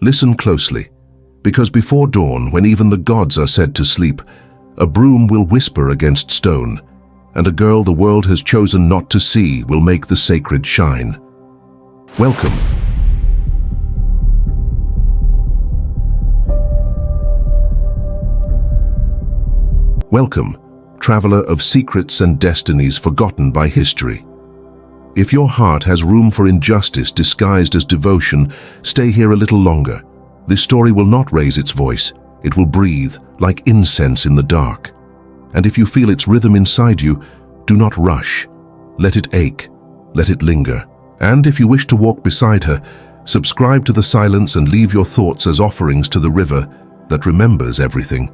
Listen closely, because before dawn, when even the gods are said to sleep, a broom will whisper against stone, and a girl the world has chosen not to see will make the sacred shine. Welcome. Welcome, traveler of secrets and destinies forgotten by history. If your heart has room for injustice disguised as devotion, stay here a little longer. This story will not raise its voice. It will breathe like incense in the dark. And if you feel its rhythm inside you, do not rush. Let it ache. Let it linger. And if you wish to walk beside her, subscribe to the silence and leave your thoughts as offerings to the river that remembers everything.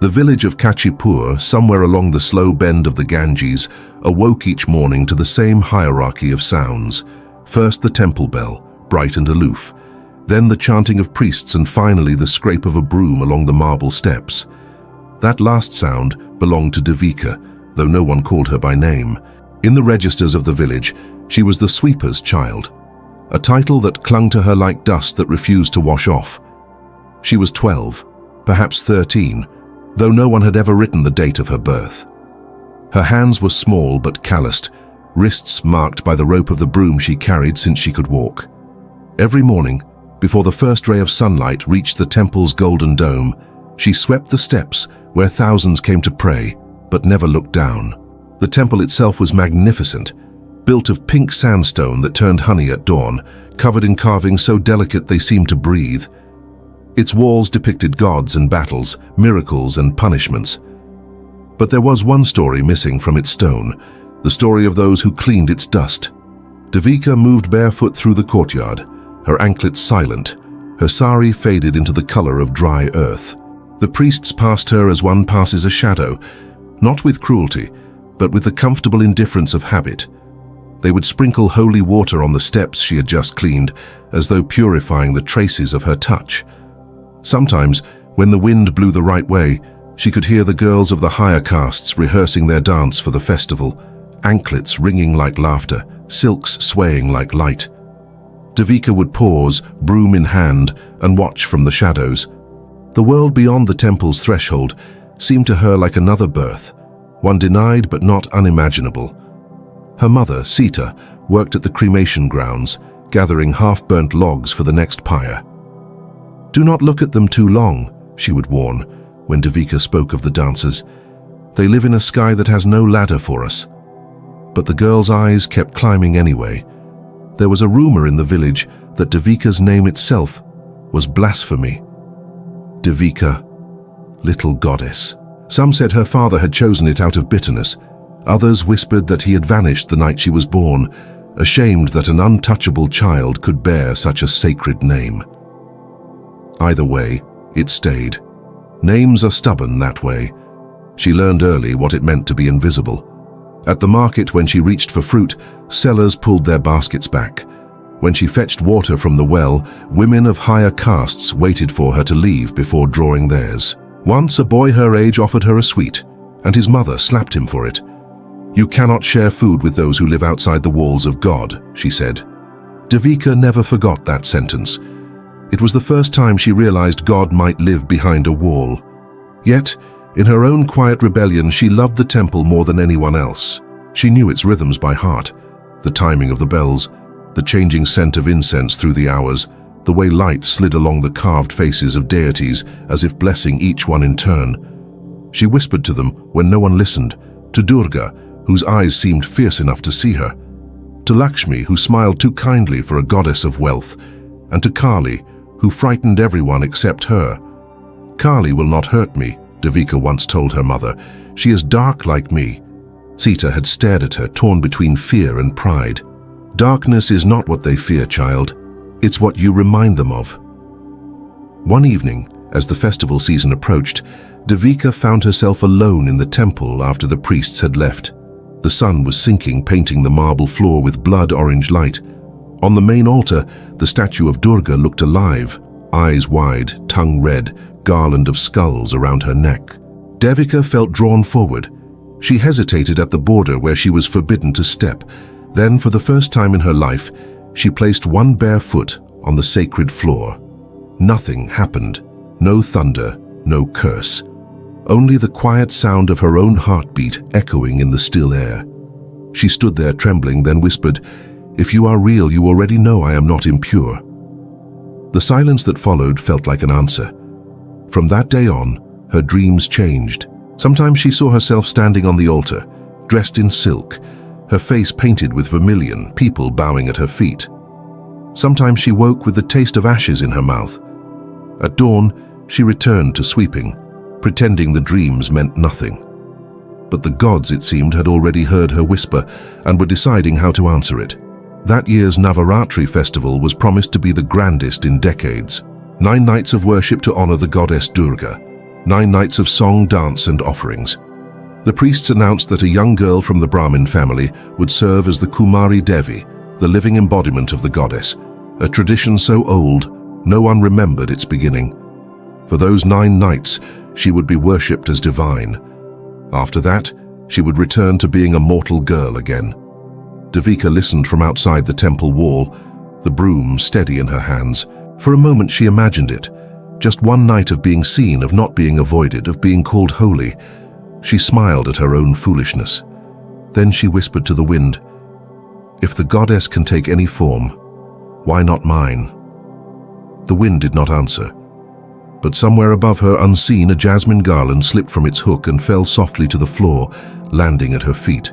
The village of Kachipur, somewhere along the slow bend of the Ganges, awoke each morning to the same hierarchy of sounds. First the temple bell, bright and aloof. Then the chanting of priests, and finally the scrape of a broom along the marble steps. That last sound belonged to Devika, though no one called her by name. In the registers of the village, she was the sweeper's child, a title that clung to her like dust that refused to wash off. She was 12, perhaps 13, though no one had ever written the date of her birth. Her hands were small but calloused, wrists marked by the rope of the broom she carried since she could walk. Every morning, before the first ray of sunlight reached the temple's golden dome, she swept the steps where thousands came to pray, but never looked down. The temple itself was magnificent, built of pink sandstone that turned honey at dawn, covered in carvings so delicate they seemed to breathe. Its walls depicted gods and battles, miracles and punishments. But there was one story missing from its stone, the story of those who cleaned its dust. Devika moved barefoot through the courtyard, her anklets silent, her sari faded into the color of dry earth. The priests passed her as one passes a shadow, not with cruelty, but with the comfortable indifference of habit. They would sprinkle holy water on the steps she had just cleaned, as though purifying the traces of her touch. Sometimes, when the wind blew the right way, she could hear the girls of the higher castes rehearsing their dance for the festival, anklets ringing like laughter, silks swaying like light. Devika would pause, broom in hand, and watch from the shadows. The world beyond the temple's threshold seemed to her like another birth, one denied but not unimaginable. Her mother, Sita, worked at the cremation grounds, gathering half-burnt logs for the next pyre. "Do not look at them too long," she would warn, when Devika spoke of the dancers. "They live in a sky that has no ladder for us." But the girl's eyes kept climbing anyway. There was a rumor in the village that Devika's name itself was blasphemy. Devika, little goddess. Some said her father had chosen it out of bitterness. Others whispered that he had vanished the night she was born, ashamed that an untouchable child could bear such a sacred name. Either way, it stayed. Names are stubborn that way. She learned early what it meant to be invisible. At the market, when she reached for fruit, sellers pulled their baskets back. When she fetched water from the well, women of higher castes waited for her to leave before drawing theirs. Once a boy her age offered her a sweet, and his mother slapped him for it. "You cannot share food with those who live outside the walls of God," she said. Devika never forgot that sentence. It was the first time she realized God might live behind a wall. Yet, in her own quiet rebellion, she loved the temple more than anyone else. She knew its rhythms by heart, the timing of the bells, the changing scent of incense through the hours, the way light slid along the carved faces of deities as if blessing each one in turn. She whispered to them when no one listened, to Durga, whose eyes seemed fierce enough to see her, to Lakshmi, who smiled too kindly for a goddess of wealth, and to Kali, who frightened everyone except her. "Kali will not hurt me," Devika once told her mother. "She is dark like me." Sita had stared at her, torn between fear and pride. "Darkness is not what they fear, child. It's what you remind them of." One evening, as the festival season approached, Devika found herself alone in the temple after the priests had left. The sun was sinking, painting the marble floor with blood-orange light. On the main altar, the statue of Durga looked alive, eyes wide, tongue red, garland of skulls around her neck. Devika felt drawn forward. She hesitated at the border where she was forbidden to step. Then, for the first time in her life, she placed one bare foot on the sacred floor. Nothing happened. No thunder, no curse. Only the quiet sound of her own heartbeat echoing in the still air. She stood there trembling, then whispered, "If you are real, you already know I am not impure." The silence that followed felt like an answer. From that day on, her dreams changed. Sometimes she saw herself standing on the altar, dressed in silk, her face painted with vermilion, people bowing at her feet. Sometimes she woke with the taste of ashes in her mouth. At dawn, she returned to sweeping, pretending the dreams meant nothing. But the gods, it seemed, had already heard her whisper and were deciding how to answer it. That year's Navaratri festival was promised to be the grandest in decades. 9 nights of worship to honor the goddess Durga. 9 nights of song, dance, and offerings. The priests announced that a young girl from the Brahmin family would serve as the Kumari Devi, the living embodiment of the goddess, a tradition so old, no one remembered its beginning. For those 9 nights, she would be worshipped as divine. After that, she would return to being a mortal girl again. Devika listened from outside the temple wall, the broom steady in her hands. For a moment she imagined it. Just one night of being seen, of not being avoided, of being called holy. She smiled at her own foolishness. Then she whispered to the wind, "If the goddess can take any form, why not mine?" The wind did not answer. But somewhere above her, unseen, a jasmine garland slipped from its hook and fell softly to the floor, landing at her feet.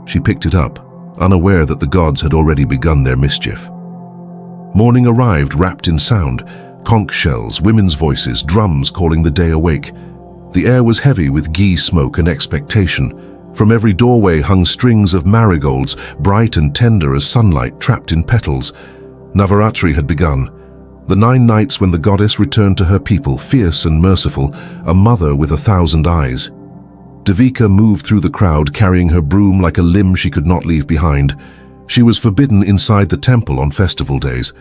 She picked it up, unaware that the gods had already begun their mischief. Morning arrived, wrapped in sound. Conch shells, women's voices, drums calling the day awake. The air was heavy with ghee smoke and expectation. From every doorway hung strings of marigolds, bright and tender as sunlight trapped in petals. Navaratri had begun. The 9 nights when the goddess returned to her people, fierce and merciful, a mother with 1,000 eyes. Devika moved through the crowd, carrying her broom like a limb she could not leave behind. She was forbidden inside the temple on festival days.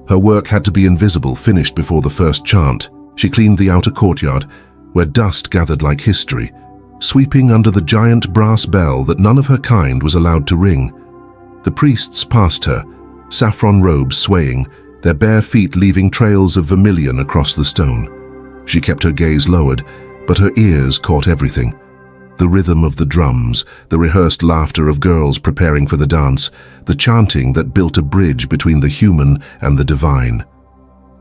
Her work had to be invisible, finished before the first chant. She cleaned the outer courtyard, where dust gathered like history, sweeping under the giant brass bell that none of her kind was allowed to ring. The priests passed her, saffron robes swaying, their bare feet leaving trails of vermilion across the stone. She kept her gaze lowered, but her ears caught everything. The rhythm of the drums, the rehearsed laughter of girls preparing for the dance, the chanting that built a bridge between the human and the divine.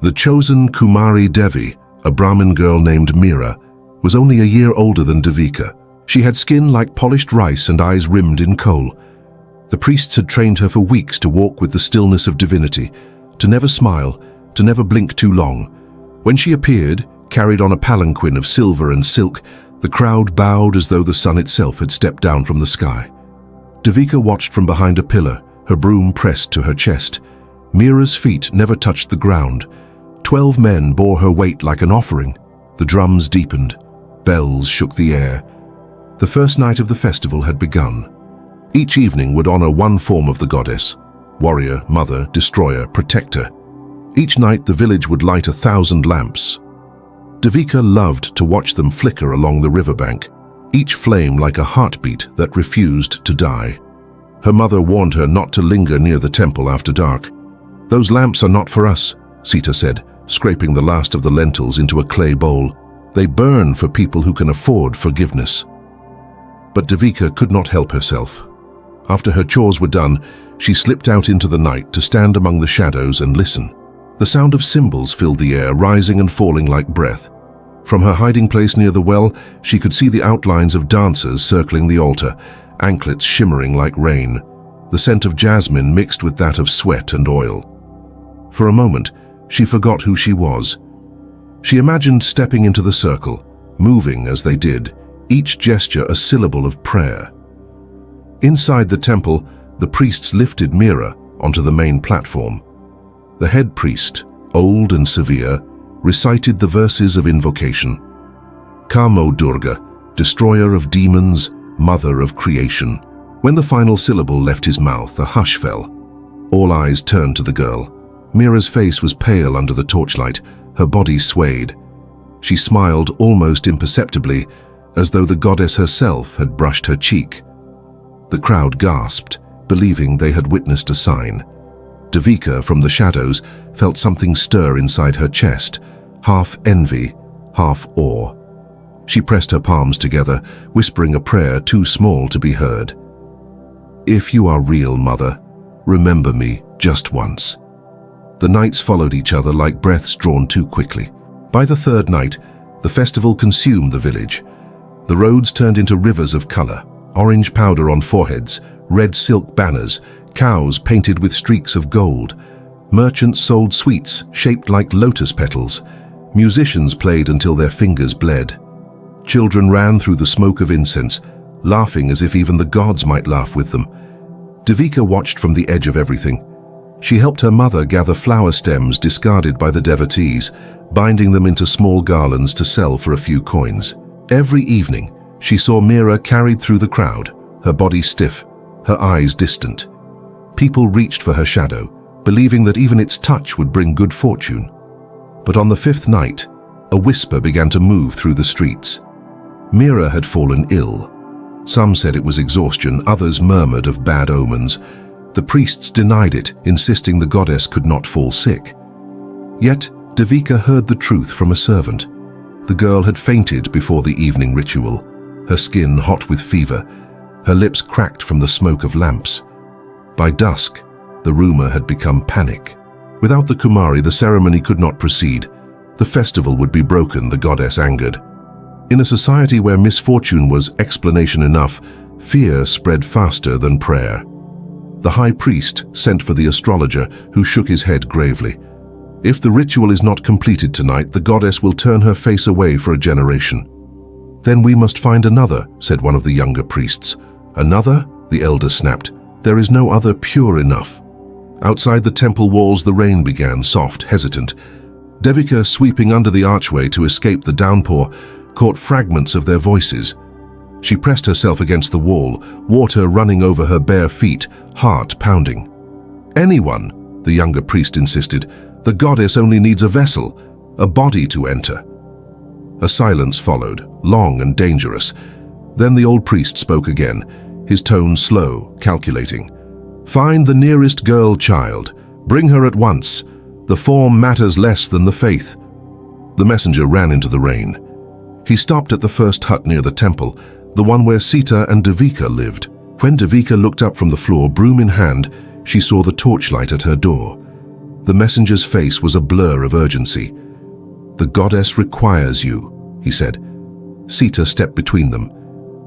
The chosen Kumari Devi, a Brahmin girl named Meera, was only a year older than Devika. She had skin like polished rice and eyes rimmed in kohl. The priests had trained her for weeks to walk with the stillness of divinity, to never smile, to never blink too long. When she appeared, carried on a palanquin of silver and silk, the crowd bowed as though the sun itself had stepped down from the sky. Devika watched from behind a pillar, her broom pressed to her chest. Meera's feet never touched the ground. 12 men bore her weight like an offering. The drums deepened. Bells shook the air. The first night of the festival had begun. Each evening would honor one form of the goddess: warrior, mother, destroyer, protector. Each night the village would light 1,000 lamps. Devika loved to watch them flicker along the riverbank, each flame like a heartbeat that refused to die. Her mother warned her not to linger near the temple after dark. "Those lamps are not for us," Sita said, scraping the last of the lentils into a clay bowl. "They burn for people who can afford forgiveness." But Devika could not help herself. After her chores were done, she slipped out into the night to stand among the shadows and listen. The sound of cymbals filled the air, rising and falling like breath. From her hiding place near the well, she could see the outlines of dancers circling the altar, anklets shimmering like rain, the scent of jasmine mixed with that of sweat and oil. For a moment, she forgot who she was. She imagined stepping into the circle, moving as they did, each gesture a syllable of prayer. Inside the temple, the priests lifted Meera onto the main platform. The head priest, old and severe, recited the verses of invocation. "Kamo Durga, destroyer of demons, mother of creation." When the final syllable left his mouth, a hush fell. All eyes turned to the girl. Meera's face was pale under the torchlight, her body swayed. She smiled almost imperceptibly, as though the goddess herself had brushed her cheek. The crowd gasped, believing they had witnessed a sign. Devika, from the shadows, felt something stir inside her chest, half envy, half awe. She pressed her palms together, whispering a prayer too small to be heard. "If you are real, Mother, remember me just once." The nights followed each other like breaths drawn too quickly. By the third night, the festival consumed the village. The roads turned into rivers of color, orange powder on foreheads, red silk banners, cows painted with streaks of gold. Merchants sold sweets shaped like lotus petals. Musicians played until their fingers bled. Children ran through the smoke of incense, laughing as if even the gods might laugh with them. Devika watched from the edge of everything. She helped her mother gather flower stems discarded by the devotees, binding them into small garlands to sell for a few coins. Every evening, she saw Mira carried through the crowd, her body stiff, her eyes distant. People reached for her shadow, believing that even its touch would bring good fortune. But on the fifth night, a whisper began to move through the streets. Mira had fallen ill. Some said it was exhaustion, others murmured of bad omens. The priests denied it, insisting the goddess could not fall sick. Yet, Devika heard the truth from a servant. The girl had fainted before the evening ritual, her skin hot with fever, her lips cracked from the smoke of lamps. By dusk, the rumor had become panic. Without the Kumari, the ceremony could not proceed. The festival would be broken, the goddess angered. In a society where misfortune was explanation enough, fear spread faster than prayer. The high priest sent for the astrologer, who shook his head gravely. "If the ritual is not completed tonight, the goddess will turn her face away for a generation." "Then we must find another," said one of the younger priests. "Another?" the elder snapped. "There is no other pure enough." Outside the temple walls, the rain began, soft, hesitant. Devika, sweeping under the archway to escape the downpour, caught fragments of their voices. She pressed herself against the wall, water running over her bare feet, heart pounding. "Anyone," the younger priest insisted. "The goddess only needs a vessel, a body to enter." A silence followed, long and dangerous. Then the old priest spoke again, his tone slow, calculating. "Find the nearest girl child. Bring her at once. The form matters less than the faith." The messenger ran into the rain. He stopped at the first hut near the temple, the one where Sita and Devika lived. When Devika looked up from the floor, broom in hand, she saw the torchlight at her door. The messenger's face was a blur of urgency. "The goddess requires you," he said. Sita stepped between them.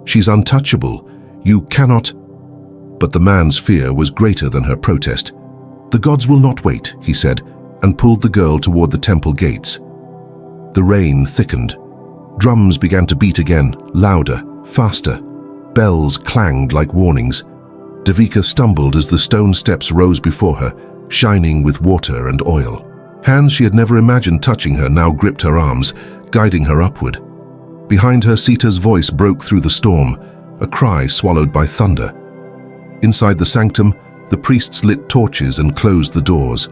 "She's untouchable. You cannot—" But the man's fear was greater than her protest. "The gods will not wait," he said, and pulled the girl toward the temple gates. The rain thickened. Drums began to beat again, louder, faster. Bells clanged like warnings. Devika stumbled as the stone steps rose before her, shining with water and oil. Hands she had never imagined touching her now gripped her arms, guiding her upward. Behind her, Sita's voice broke through the storm, a cry swallowed by thunder. Inside the sanctum, the priests lit torches and closed the doors.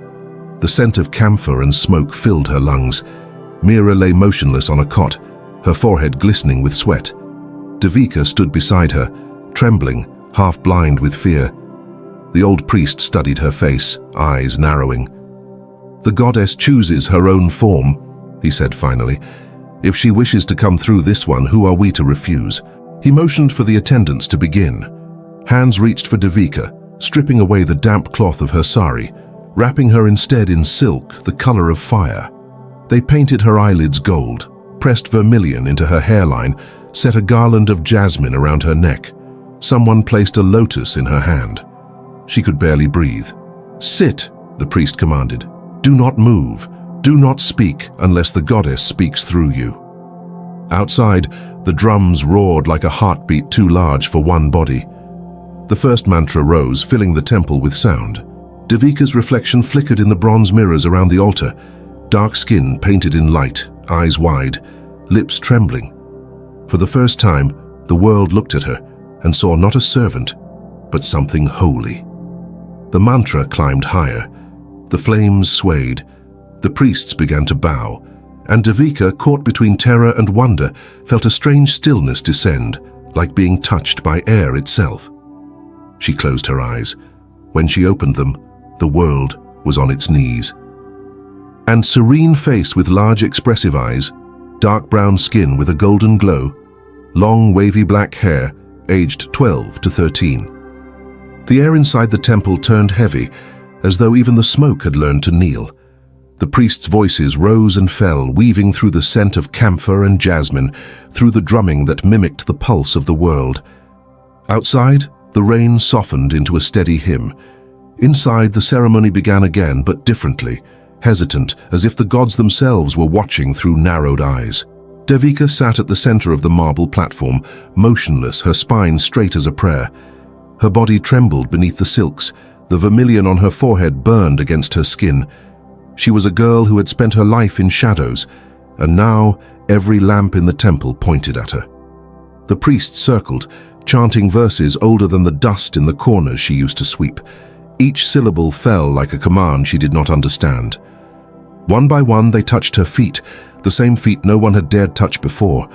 The scent of camphor and smoke filled her lungs. Mira lay motionless on a cot, her forehead glistening with sweat. Devika stood beside her, trembling, half blind with fear. The old priest studied her face, eyes narrowing. "The goddess chooses her own form," he said finally. "If she wishes to come through this one, who are we to refuse?" He motioned for the attendants to begin. Hands reached for Devika, stripping away the damp cloth of her sari, wrapping her instead in silk, the color of fire. They painted her eyelids gold, pressed vermilion into her hairline, set a garland of jasmine around her neck. Someone placed a lotus in her hand. She could barely breathe. "Sit," the priest commanded. "Do not move. Do not speak unless the goddess speaks through you." Outside, the drums roared like a heartbeat too large for one body. The first mantra rose, filling the temple with sound. Devika's reflection flickered in the bronze mirrors around the altar, dark skin painted in light, eyes wide, lips trembling. For the first time, the world looked at her and saw not a servant, but something holy. The mantra climbed higher. The flames swayed. The priests began to bow, and Devika, caught between terror and wonder, felt a strange stillness descend, like being touched by air itself. She closed her eyes. When she opened them, the world was on its knees. and serene face with large expressive eyes, dark brown skin with a golden glow, long wavy black hair, aged 12 to 13. The air inside the temple turned heavy, as though even the smoke had learned to kneel. The priests' voices rose and fell, weaving through the scent of camphor and jasmine, through the drumming that mimicked the pulse of the world. Outside, the rain softened into a steady hymn. Inside, the ceremony began again, but differently, hesitant, as if the gods themselves were watching through narrowed eyes. Devika sat at the center of the marble platform, motionless, her spine straight as a prayer. Her body trembled beneath the silks, the vermilion on her forehead burned against her skin. She was a girl who had spent her life in shadows, and now every lamp in the temple pointed at her. The priests circled, chanting verses older than the dust in the corners she used to sweep. Each syllable fell like a command she did not understand. One by one they touched her feet, the same feet no one had dared touch before.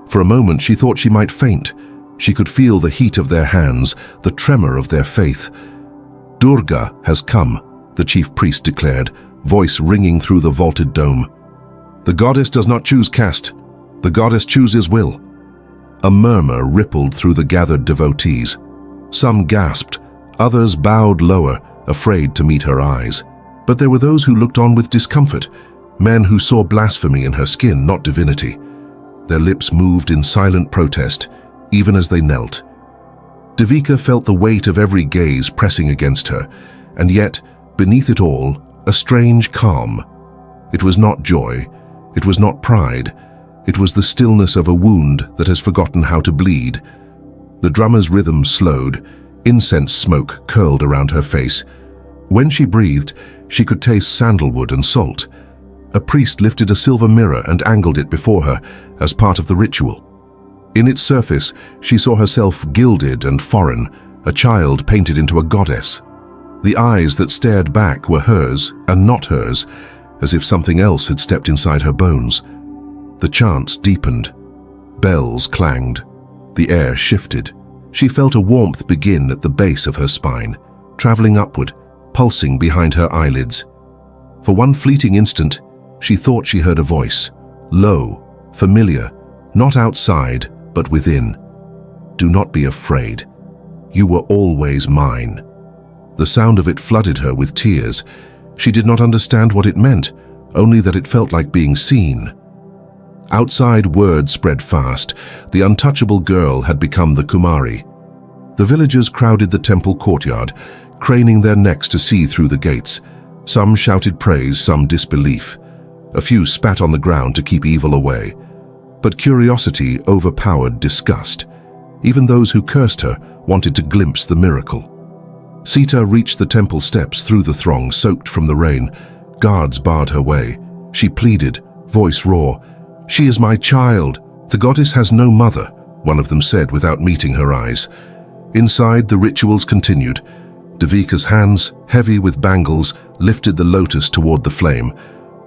For a moment she thought she might faint. She could feel the heat of their hands, the tremor of their faith. "Durga has come," the chief priest declared, voice ringing through the vaulted dome. "The goddess does not choose caste. The goddess chooses will." A murmur rippled through the gathered devotees. Some gasped, others bowed lower, afraid to meet her eyes. But there were those who looked on with discomfort, men who saw blasphemy in her skin, not divinity. Their lips moved in silent protest, even as they knelt. Devika felt the weight of every gaze pressing against her, and yet, beneath it all, a strange calm. It was not joy, it was not pride, it was the stillness of a wound that has forgotten how to bleed. The drummer's rhythm slowed, incense smoke curled around her face. When she breathed, she could taste sandalwood and salt. A priest lifted a silver mirror and angled it before her as part of the ritual. In its surface, she saw herself gilded and foreign, a child painted into a goddess. The eyes that stared back were hers and not hers, as if something else had stepped inside her bones. The chants deepened. Bells clanged. The air shifted. She felt a warmth begin at the base of her spine, traveling upward, pulsing behind her eyelids. For one fleeting instant, she thought she heard a voice, low, familiar, not outside, but within. "Do not be afraid. You were always mine." The sound of it flooded her with tears. She did not understand what it meant, only that it felt like being seen. Outside, word spread fast. The untouchable girl had become the Kumari. The villagers crowded the temple courtyard, craning their necks to see through the gates. Some shouted praise, some disbelief. A few spat on the ground to keep evil away. But curiosity overpowered disgust. Even those who cursed her wanted to glimpse the miracle. Sita reached the temple steps through the throng soaked from the rain. Guards barred her way. She pleaded, voice raw, "She is my child. The goddess has no mother," one of them said without meeting her eyes. Inside, the rituals continued. Devika's hands, heavy with bangles, lifted the lotus toward the flame.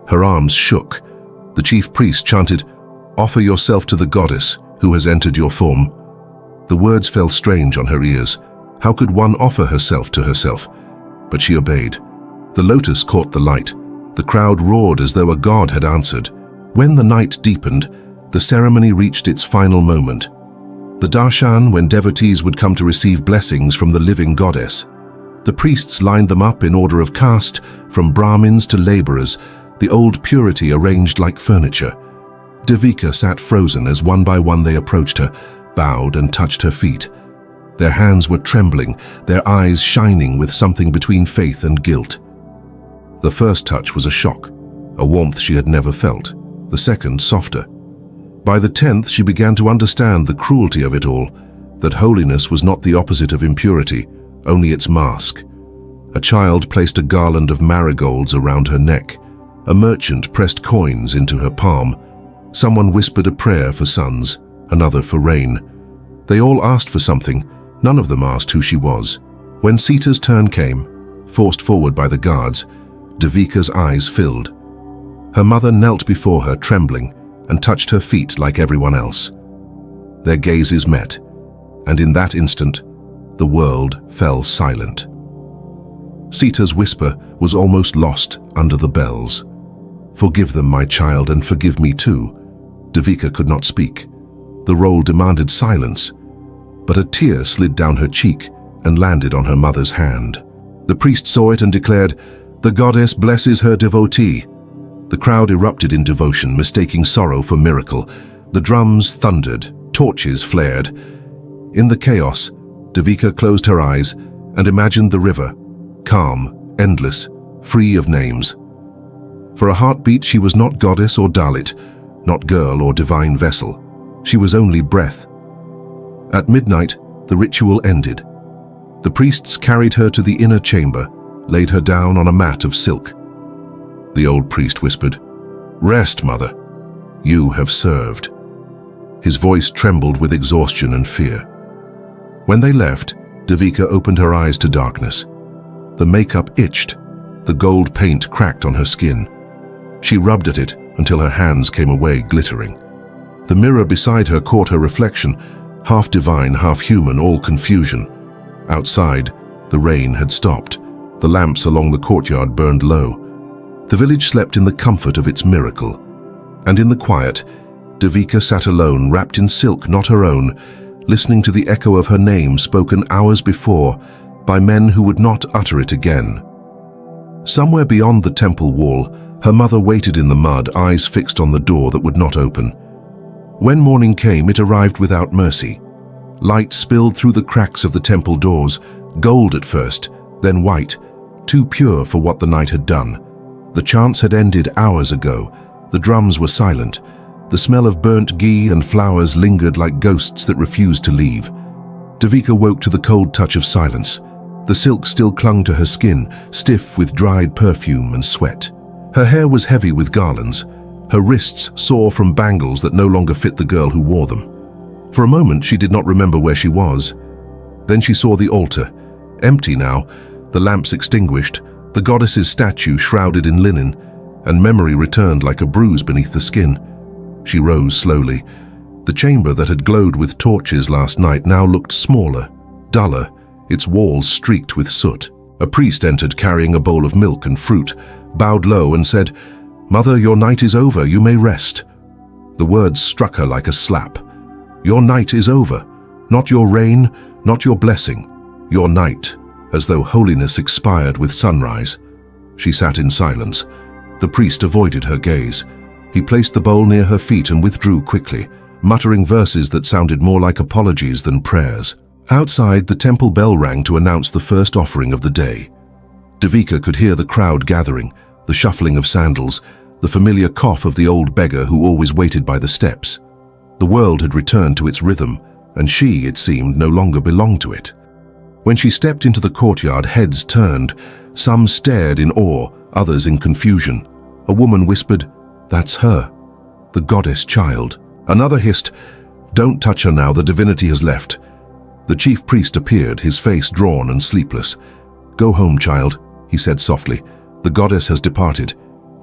Her arms shook. The chief priest chanted, "Offer yourself to the goddess who has entered your form." The words fell strange on her ears. How could one offer herself to herself? But she obeyed. The lotus caught the light. The crowd roared as though a god had answered. When the night deepened, the ceremony reached its final moment. The darshan, when devotees would come to receive blessings from the living goddess. The priests lined them up in order of caste, from Brahmins to laborers, the old purity arranged like furniture. Devika sat frozen as one by one they approached her, bowed and touched her feet. Their hands were trembling, their eyes shining with something between faith and guilt. The first touch was a shock, a warmth she had never felt, the second softer. By the 10th, she began to understand the cruelty of it all, that holiness was not the opposite of impurity, only its mask. A child placed a garland of marigolds around her neck. A merchant pressed coins into her palm. Someone whispered a prayer for sons, another for rain. They all asked for something. None of them asked who she was. When Sita's turn came, forced forward by the guards, Devika's eyes filled. Her mother knelt before her, trembling, and touched her feet like everyone else. Their gazes met, and in that instant, the world fell silent. Sita's whisper was almost lost under the bells. "Forgive them, my child, and forgive me too." Devika could not speak. The role demanded silence, but a tear slid down her cheek and landed on her mother's hand. The priest saw it and declared, "The goddess blesses her devotee." The crowd erupted in devotion, mistaking sorrow for miracle. The drums thundered, torches flared. In the chaos, Devika closed her eyes and imagined the river, calm, endless, free of names. For a heartbeat, she was not goddess or Dalit, not girl or divine vessel. She was only breath. At midnight, the ritual ended. The priests carried her to the inner chamber, laid her down on a mat of silk. The old priest whispered, "Rest, mother. You have served." His voice trembled with exhaustion and fear. When they left, Devika opened her eyes to darkness. The makeup itched. The gold paint cracked on her skin. She rubbed at it until her hands came away glittering. The mirror beside her caught her reflection, half divine, half human, all confusion. Outside, the rain had stopped. The lamps along the courtyard burned low. The village slept in the comfort of its miracle. And in the quiet, Devika sat alone, wrapped in silk not her own, listening to the echo of her name spoken hours before by men who would not utter it again. Somewhere beyond the temple wall, her mother waited in the mud, eyes fixed on the door that would not open. When morning came, it arrived without mercy. Light spilled through the cracks of the temple doors, gold at first, then white, too pure for what the night had done. The chants had ended hours ago. The drums were silent. The smell of burnt ghee and flowers lingered like ghosts that refused to leave. Devika woke to the cold touch of silence. The silk still clung to her skin, stiff with dried perfume and sweat. Her hair was heavy with garlands. Her wrists sore from bangles that no longer fit the girl who wore them. For a moment, she did not remember where she was. Then she saw the altar, empty now, the lamps extinguished, the goddess's statue shrouded in linen, and memory returned like a bruise beneath the skin. She rose slowly. The chamber that had glowed with torches last night now looked smaller, duller, its walls streaked with soot. A priest entered carrying a bowl of milk and fruit, bowed low and said, "Mother, your night is over, you may rest." The words struck her like a slap. Your night is over, not your reign, not your blessing, your night, as though holiness expired with sunrise. She sat in silence. The priest avoided her gaze. He placed the bowl near her feet and withdrew quickly, muttering verses that sounded more like apologies than prayers. Outside, the temple bell rang to announce the first offering of the day. Devika could hear the crowd gathering, the shuffling of sandals, the familiar cough of the old beggar who always waited by the steps. The world had returned to its rhythm, and she, it seemed, no longer belonged to it. When she stepped into the courtyard, heads turned. Some stared in awe, others in confusion. A woman whispered, "That's her, the goddess child." Another hissed, "Don't touch her now, the divinity has left." The chief priest appeared, his face drawn and sleepless. "Go home, child," he said softly. "The goddess has departed.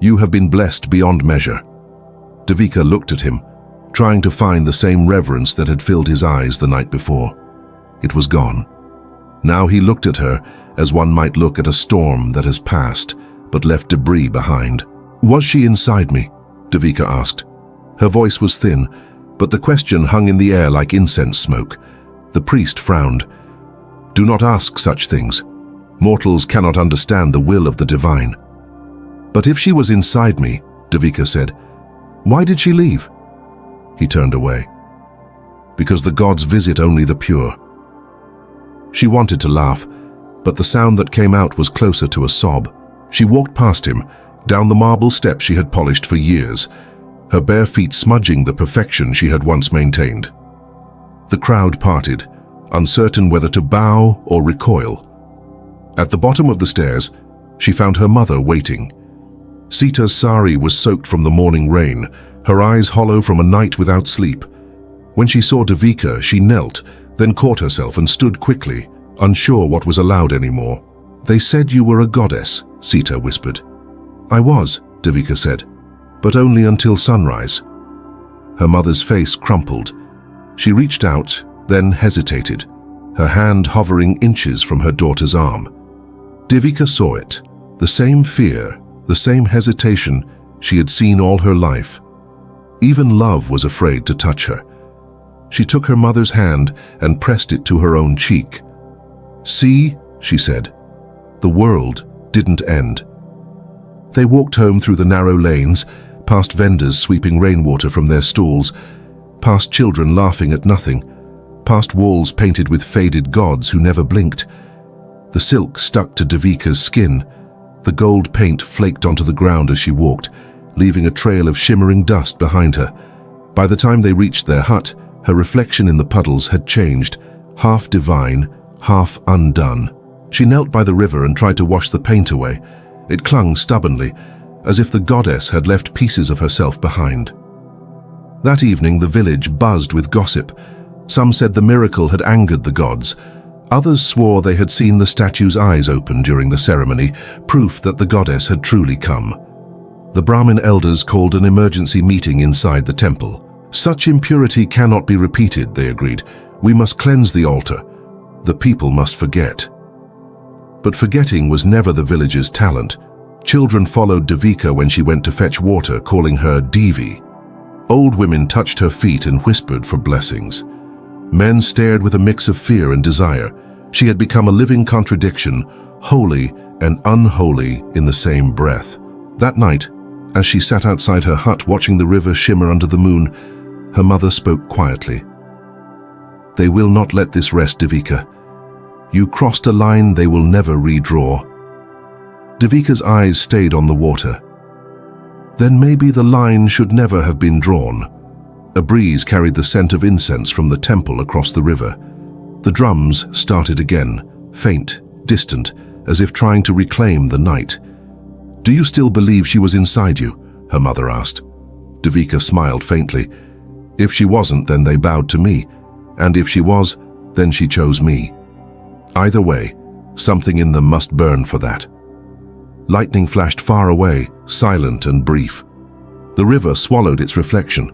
You have been blessed beyond measure." Devika looked at him, trying to find the same reverence that had filled his eyes the night before. It was gone. Now he looked at her as one might look at a storm that has passed, but left debris behind. "Was she inside me?" Devika asked. Her voice was thin, but the question hung in the air like incense smoke. The priest frowned. "Do not ask such things. Mortals cannot understand the will of the divine." "But if she was inside me," Devika said, "why did she leave?" He turned away. "Because the gods visit only the pure." She wanted to laugh, but the sound that came out was closer to a sob. She walked past him, down the marble steps she had polished for years, her bare feet smudging the perfection she had once maintained. The crowd parted, uncertain whether to bow or recoil. At the bottom of the stairs, she found her mother waiting. Sita's sari was soaked from the morning rain, her eyes hollow from a night without sleep. When she saw Devika, she knelt, then caught herself and stood quickly, unsure what was allowed anymore. "They said you were a goddess," Sita whispered. "I was," Devika said, "but only until sunrise." Her mother's face crumpled. She reached out, then hesitated, her hand hovering inches from her daughter's arm. Devika saw it, the same fear, the same hesitation, she had seen all her life. Even love was afraid to touch her. She took her mother's hand and pressed it to her own cheek. "See," she said, "the world didn't end." They walked home through the narrow lanes, past vendors sweeping rainwater from their stalls, past children laughing at nothing, past walls painted with faded gods who never blinked. The silk stuck to Devika's skin. The gold paint flaked onto the ground as she walked, leaving a trail of shimmering dust behind her. By the time they reached their hut, her reflection in the puddles had changed, half divine, half undone. She knelt by the river and tried to wash the paint away. It clung stubbornly, as if the goddess had left pieces of herself behind. That evening, the village buzzed with gossip. Some said the miracle had angered the gods. Others swore they had seen the statue's eyes open during the ceremony, proof that the goddess had truly come. The Brahmin elders called an emergency meeting inside the temple. "Such impurity cannot be repeated," they agreed. "We must cleanse the altar. The people must forget." But forgetting was never the village's talent. Children followed Devika when she went to fetch water, calling her Devi. Old women touched her feet and whispered for blessings. Men stared with a mix of fear and desire. She had become a living contradiction, holy and unholy in the same breath. That night, as she sat outside her hut watching the river shimmer under the moon, her mother spoke quietly. "They will not let this rest, Devika. You crossed a line they will never redraw." Devika's eyes stayed on the water. Then maybe the line should never have been drawn. A breeze carried the scent of incense from the temple across the river. The drums started again, faint, distant, as if trying to reclaim the night. "Do you still believe she was inside you?" her mother asked. Devika smiled faintly. "If she wasn't, then they bowed to me. And if she was, then she chose me. Either way, something in them must burn for that." Lightning flashed far away, silent and brief. The river swallowed its reflection.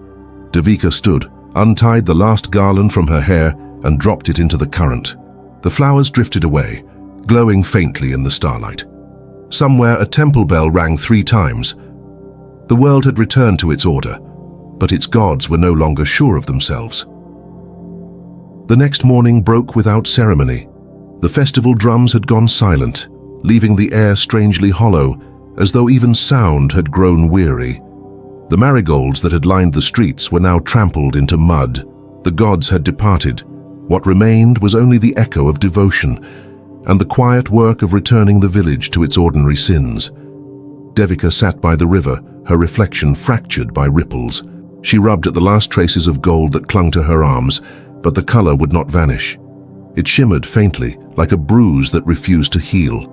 Devika stood, untied the last garland from her hair, and dropped it into the current. The flowers drifted away, glowing faintly in the starlight. Somewhere a temple bell rang 3 times. The world had returned to its order, but its gods were no longer sure of themselves. The next morning broke without ceremony. The festival drums had gone silent, leaving the air strangely hollow, as though even sound had grown weary. The marigolds that had lined the streets were now trampled into mud. The gods had departed. What remained was only the echo of devotion, and the quiet work of returning the village to its ordinary sins. Devika sat by the river, her reflection fractured by ripples. She rubbed at the last traces of gold that clung to her arms, but the color would not vanish. It shimmered faintly, like a bruise that refused to heal.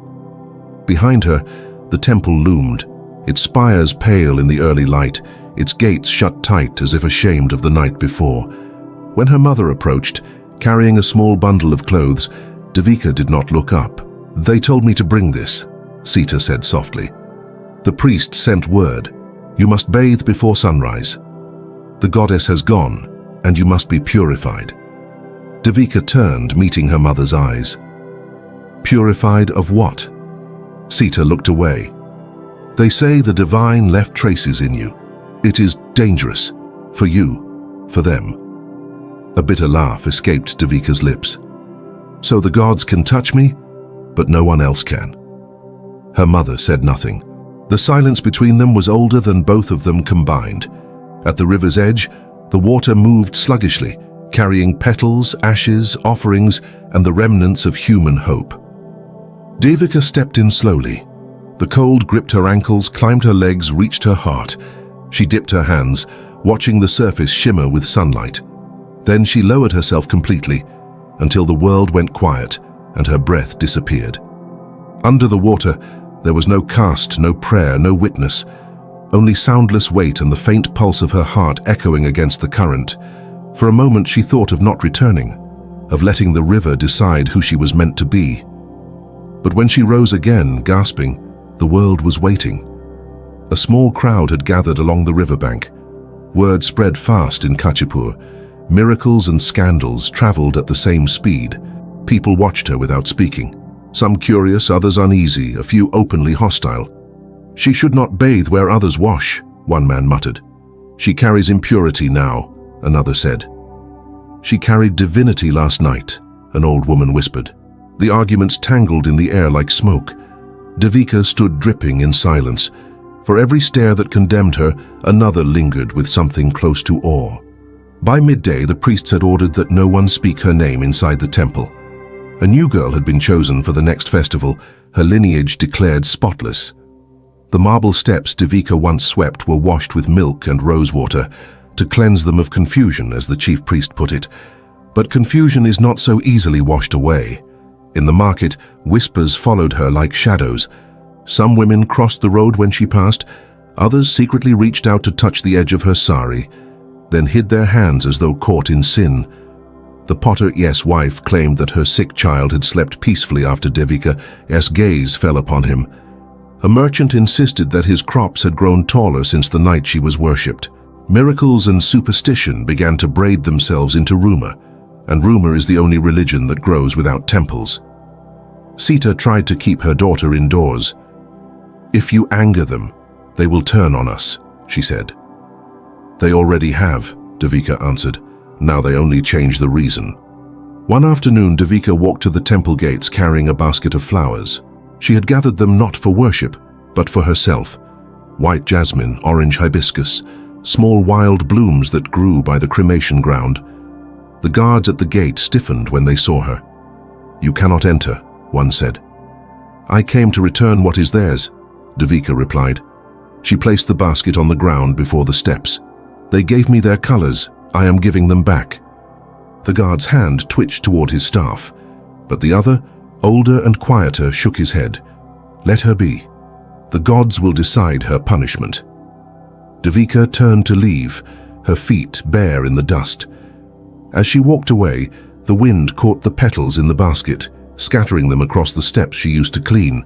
Behind her, the temple loomed, its spires pale in the early light, its gates shut tight as if ashamed of the night before. When her mother approached, carrying a small bundle of clothes, Devika did not look up. "They told me to bring this," Sita said softly. "The priest sent word. You must bathe before sunrise. The goddess has gone, and you must be purified." Devika turned, meeting her mother's eyes. "Purified of what?" Sita looked away. "They say the divine left traces in you. It is dangerous. For you, for them." A bitter laugh escaped Devika's lips. "So the gods can touch me, but no one else can." Her mother said nothing. The silence between them was older than both of them combined. At the river's edge, the water moved sluggishly, carrying petals, ashes, offerings, and the remnants of human hope. Devika stepped in slowly. The cold gripped her ankles, climbed her legs, reached her heart. She dipped her hands, watching the surface shimmer with sunlight. Then she lowered herself completely, until the world went quiet and her breath disappeared. Under the water, there was no caste, no prayer, no witness, only soundless weight and the faint pulse of her heart echoing against the current. For a moment she thought of not returning, of letting the river decide who she was meant to be. But when she rose again, gasping, the world was waiting. A small crowd had gathered along the riverbank. Word spread fast in Kachipur. Miracles and scandals traveled at the same speed. People watched her without speaking. Some curious, others uneasy, a few openly hostile. "She should not bathe where others wash," one man muttered. "She carries impurity now," another said. "She carried divinity last night," an old woman whispered. The arguments tangled in the air like smoke. Devika stood dripping in silence. For every stare that condemned her, another lingered with something close to awe. By midday, the priests had ordered that no one speak her name inside the temple. A new girl had been chosen for the next festival, her lineage declared spotless. The marble steps Devika once swept were washed with milk and rosewater, to cleanse them of confusion, as the chief priest put it. But confusion is not so easily washed away. In the market, whispers followed her like shadows. Some women crossed the road when she passed, others secretly reached out to touch the edge of her sari, then hid their hands as though caught in sin. The potter's wife claimed that her sick child had slept peacefully after Devika's gaze fell upon him. A merchant insisted that his crops had grown taller since the night she was worshipped. Miracles and superstition began to braid themselves into rumor, and rumor is the only religion that grows without temples. Sita tried to keep her daughter indoors. "If you anger them, they will turn on us," she said. "They already have," Devika answered. "Now they only change the reason." One afternoon, Devika walked to the temple gates carrying a basket of flowers. She had gathered them not for worship, but for herself. White jasmine, orange hibiscus, small wild blooms that grew by the cremation ground. The guards at the gate stiffened when they saw her. "You cannot enter," one said. "I came to return what is theirs," Devika replied. She placed the basket on the ground before the steps. "They gave me their colors. I am giving them back." The guard's hand twitched toward his staff, but the other, older and quieter, shook his head. "Let her be. The gods will decide her punishment." Devika turned to leave, her feet bare in the dust. As she walked away, the wind caught the petals in the basket, scattering them across the steps she used to clean.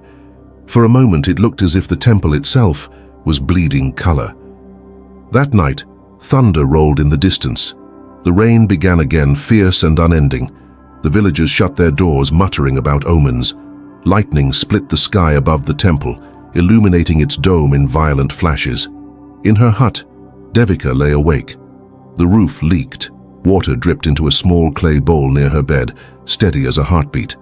For a moment it looked as if the temple itself was bleeding color. That night, thunder rolled in the distance. The rain began again, fierce and unending. The villagers shut their doors, muttering about omens. Lightning split the sky above the temple, illuminating its dome in violent flashes. In her hut, Devika lay awake. The roof leaked. Water dripped into a small clay bowl near her bed, steady as a heartbeat.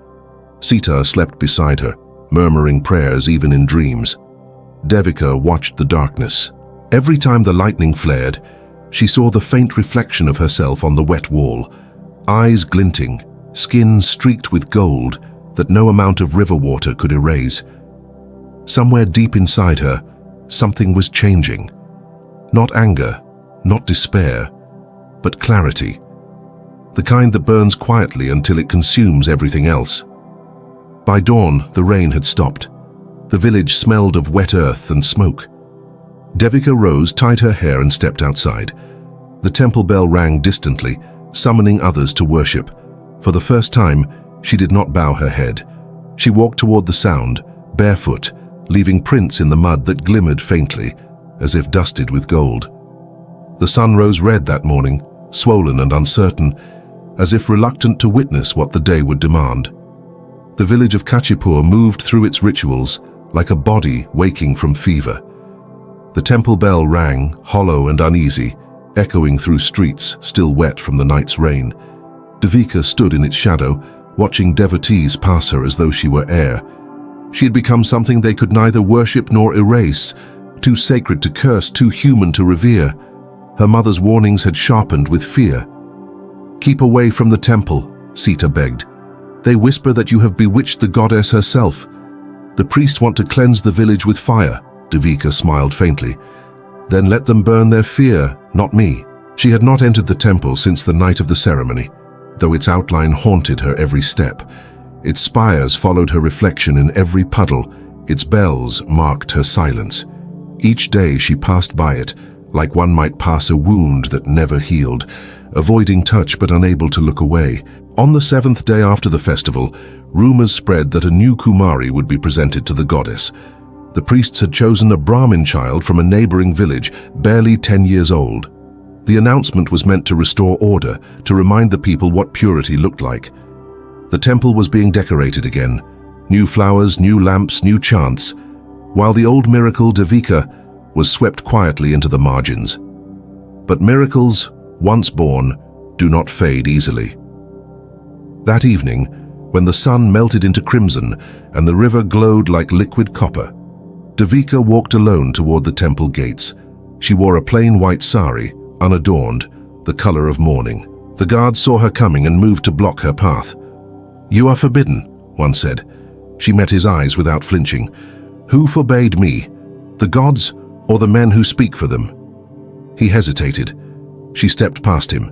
Sita slept beside her, murmuring prayers even in dreams. Devika watched the darkness. Every time the lightning flared, she saw the faint reflection of herself on the wet wall, eyes glinting, skin streaked with gold that no amount of river water could erase. Somewhere deep inside her, something was changing. Not anger, not despair, but clarity. The kind that burns quietly until it consumes everything else. By dawn, the rain had stopped. The village smelled of wet earth and smoke. Devika rose, tied her hair, and stepped outside. The temple bell rang distantly, summoning others to worship. For the first time, she did not bow her head. She walked toward the sound, barefoot, leaving prints in the mud that glimmered faintly, as if dusted with gold. The sun rose red that morning, swollen and uncertain, as if reluctant to witness what the day would demand. The village of Kachipur moved through its rituals like a body waking from fever. The temple bell rang, hollow and uneasy, echoing through streets still wet from the night's rain. Devika stood in its shadow, watching devotees pass her as though she were air. She had become something they could neither worship nor erase, too sacred to curse, too human to revere. Her mother's warnings had sharpened with fear. "Keep away from the temple," Sita begged. "They whisper that you have bewitched the goddess herself. The priests want to cleanse the village with fire." Devika smiled faintly. "Then let them burn their fear, not me." She had not entered the temple since the night of the ceremony, though its outline haunted her every step. Its spires followed her reflection in every puddle, its bells marked her silence. Each day she passed by it, like one might pass a wound that never healed, avoiding touch but unable to look away. On the 7th day after the festival, rumors spread that a new Kumari would be presented to the goddess. The priests had chosen a Brahmin child from a neighboring village, barely 10 years old. The announcement was meant to restore order, to remind the people what purity looked like. The temple was being decorated again. New flowers, new lamps, new chants. while the old miracle Devika was swept quietly into the margins. But miracles, once born, do not fade easily. That evening, when the sun melted into crimson and the river glowed like liquid copper, Devika walked alone toward the temple gates. She wore a plain white sari, unadorned, the color of mourning. The guards saw her coming and moved to block her path. "You are forbidden," one said. She met his eyes without flinching. "Who forbade me? The gods or the men who speak for them?" He hesitated. She stepped past him.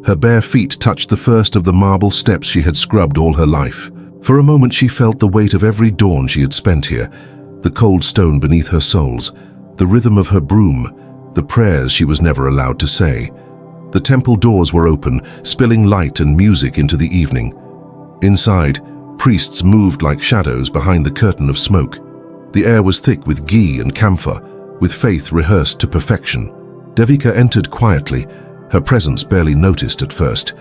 Her bare feet touched the first of the marble steps she had scrubbed all her life. For a moment she felt the weight of every dawn she had spent here, the cold stone beneath her soles, the rhythm of her broom, the prayers she was never allowed to say. The temple doors were open, spilling light and music into the evening. Inside, priests moved like shadows behind the curtain of smoke. The air was thick with ghee and camphor, with faith rehearsed to perfection. Devika entered quietly, her presence barely noticed at first.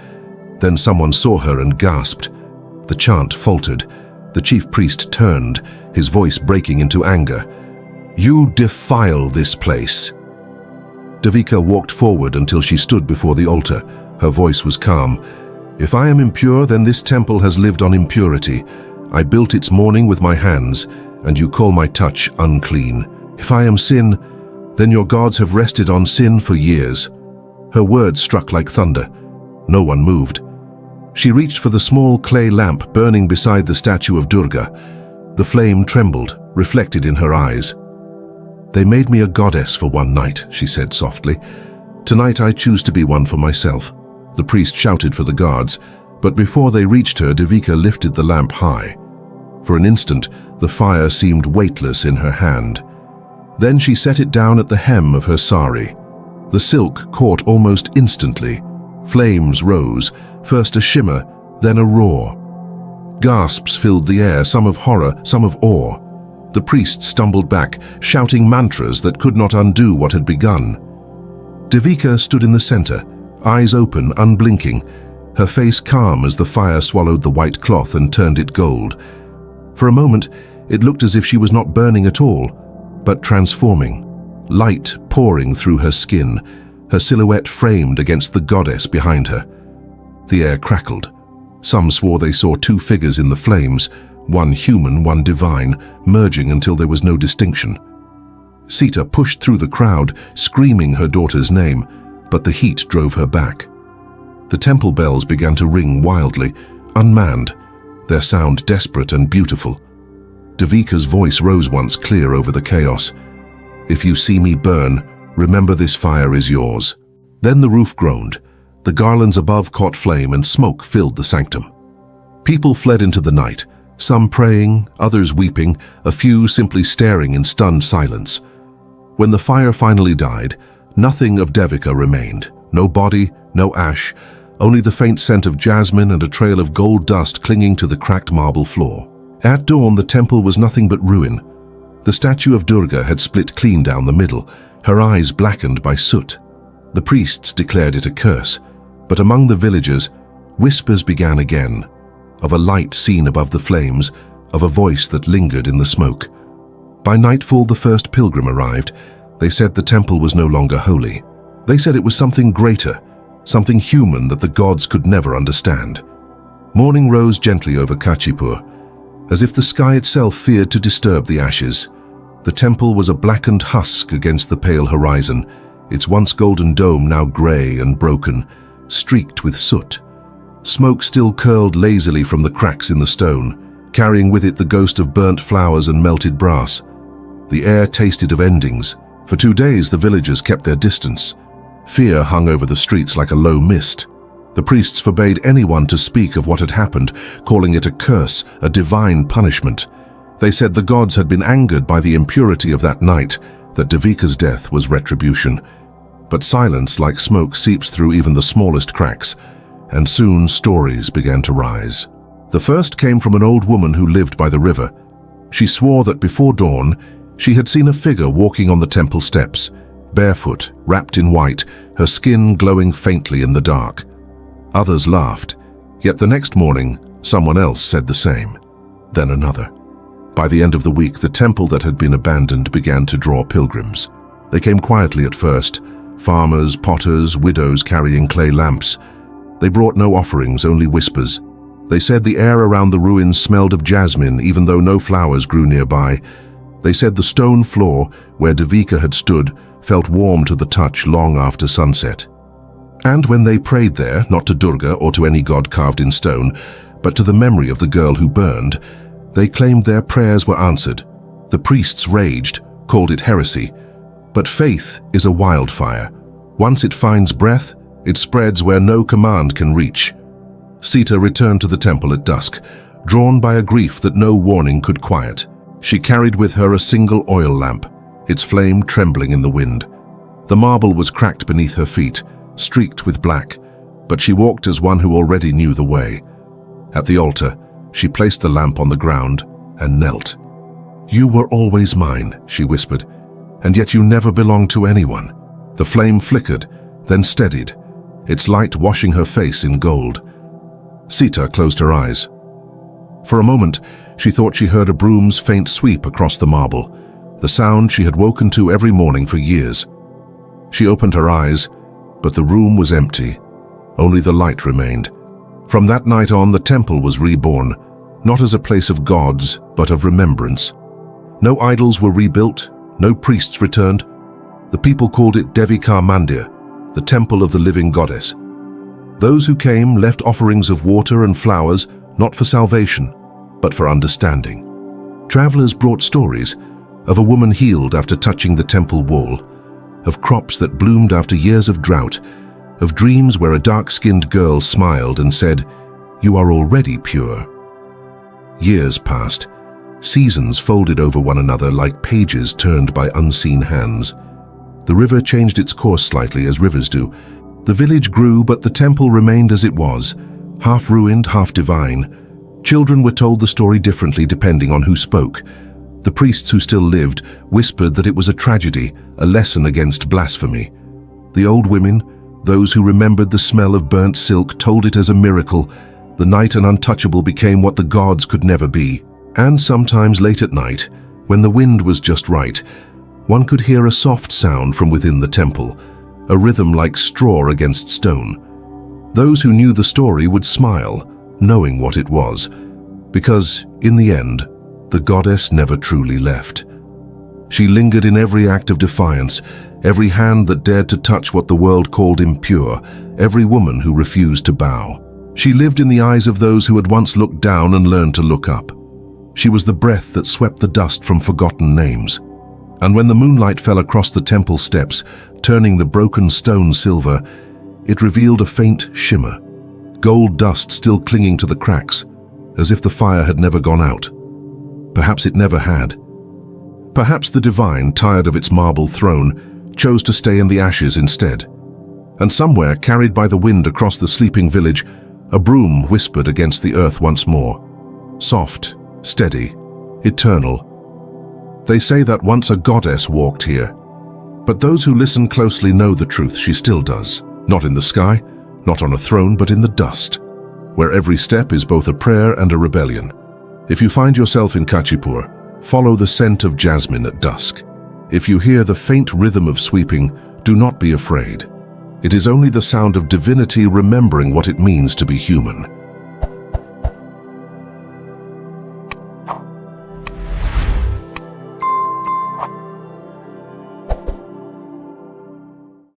Then someone saw her and gasped. The chant faltered. The chief priest turned, his voice breaking into anger. "You defile this place." Devika walked forward until she stood before the altar. Her voice was calm. "If I am impure, then this temple has lived on impurity. I built its mourning with my hands, and you call my touch unclean. If I am sin, then your gods have rested on sin for years." Her words struck like thunder. No one moved. She reached for the small clay lamp burning beside the statue of Durga. The flame trembled, reflected in her eyes. "They made me a goddess for one night," she said softly. "Tonight I choose to be one for myself." The priest shouted for the guards, but before they reached her, Devika lifted the lamp high. For an instant, the fire seemed weightless in her hand. Then she set it down at the hem of her sari. The silk caught almost instantly. Flames rose, first a shimmer, then a roar. Gasps filled the air, some of horror, some of awe. The priest stumbled back, shouting mantras that could not undo what had begun. Devika stood in the center, eyes open, unblinking, her face calm as the fire swallowed the white cloth and turned it gold. For a moment, it looked as if she was not burning at all, but transforming, light pouring through her skin, her silhouette framed against the goddess behind her. The air crackled. Some swore they saw two figures in the flames, one human, one divine, merging until there was no distinction. Sita pushed through the crowd, screaming her daughter's name, but the heat drove her back. The temple bells began to ring wildly, unmanned, their sound desperate and beautiful. Devika's voice rose once clear over the chaos. "If you see me burn, remember this fire is yours." Then the roof groaned. The garlands above caught flame and smoke filled the sanctum. People fled into the night, some praying, others weeping, a few simply staring in stunned silence. When the fire finally died, nothing of Devika remained. No body, no ash, only the faint scent of jasmine and a trail of gold dust clinging to the cracked marble floor. At dawn, the temple was nothing but ruin. The statue of Durga had split clean down the middle, her eyes blackened by soot. The priests declared it a curse, but among the villagers, whispers began again, of a light seen above the flames, of a voice that lingered in the smoke. By nightfall, the first pilgrim arrived. They said the temple was no longer holy. They said it was something greater, something human that the gods could never understand. Morning rose gently over Kachipur, as if the sky itself feared to disturb the ashes. The temple was a blackened husk against the pale horizon, its once golden dome now grey and broken, streaked with soot. Smoke still curled lazily from the cracks in the stone, carrying with it the ghost of burnt flowers and melted brass. The air tasted of endings. For 2 days the villagers kept their distance. Fear hung over the streets like a low mist. The priests forbade anyone to speak of what had happened, calling it a curse, a divine punishment. They said the gods had been angered by the impurity of that night, that Devika's death was retribution. But silence like smoke seeps through even the smallest cracks, and soon stories began to rise. The first came from an old woman who lived by the river. She swore that before dawn, she had seen a figure walking on the temple steps, barefoot, wrapped in white, her skin glowing faintly in the dark. Others laughed, yet the next morning, someone else said the same. Then another. By the end of the week, the temple that had been abandoned began to draw pilgrims. They came quietly at first, farmers, potters, widows carrying clay lamps. They brought no offerings, only whispers. They said the air around the ruins smelled of jasmine, even though no flowers grew nearby. They said the stone floor, where Devika had stood, felt warm to the touch long after sunset. And when they prayed there, not to Durga or to any god carved in stone, but to the memory of the girl who burned, they claimed their prayers were answered. The priests raged, called it heresy. But faith is a wildfire. Once it finds breath, it spreads where no command can reach. Sita returned to the temple at dusk, drawn by a grief that no warning could quiet. She carried with her a single oil lamp, its flame trembling in the wind. The marble was cracked beneath her feet, streaked with black, but she walked as one who already knew the way. At the altar, she placed the lamp on the ground and knelt. "You were always mine," she whispered, "and yet you never belonged to anyone." The flame flickered, then steadied, its light washing her face in gold. Sita closed her eyes. For a moment, she thought she heard a broom's faint sweep across the marble, the sound she had woken to every morning for years. She opened her eyes, but the room was empty. Only the light remained. From that night on, the temple was reborn, not as a place of gods, but of remembrance. No idols were rebuilt, no priests returned. The people called it Devika Mandir, the temple of the living goddess. Those who came left offerings of water and flowers, not for salvation, but for understanding. Travelers brought stories of a woman healed after touching the temple wall, of crops that bloomed after years of drought, of dreams where a dark-skinned girl smiled and said, "You are already pure." Years passed. Seasons folded over one another like pages turned by unseen hands. The river changed its course slightly, as rivers do. The village grew, but the temple remained as it was, half ruined, half divine. Children were told the story differently depending on who spoke. The priests who still lived whispered that it was a tragedy, a lesson against blasphemy. The old women, those who remembered the smell of burnt silk, told it as a miracle. The night an untouchable became what the gods could never be. And sometimes late at night, when the wind was just right, one could hear a soft sound from within the temple, a rhythm like straw against stone. Those who knew the story would smile, knowing what it was, because, in the end, the goddess never truly left. She lingered in every act of defiance, every hand that dared to touch what the world called impure, every woman who refused to bow. She lived in the eyes of those who had once looked down and learned to look up. She was the breath that swept the dust from forgotten names. And when the moonlight fell across the temple steps, turning the broken stone silver, it revealed a faint shimmer, gold dust still clinging to the cracks, as if the fire had never gone out. Perhaps it never had. Perhaps the divine, tired of its marble throne, chose to stay in the ashes instead. And somewhere, carried by the wind across the sleeping village, a broom whispered against the earth once more. Soft, steady, eternal. They say that once a goddess walked here, but those who listen closely know the truth. She still does. Not in the sky, not on a throne, but in the dust, where every step is both a prayer and a rebellion. If you find yourself in Kachipur, follow the scent of jasmine at dusk. If you hear the faint rhythm of sweeping, do not be afraid. It is only the sound of divinity remembering what it means to be human.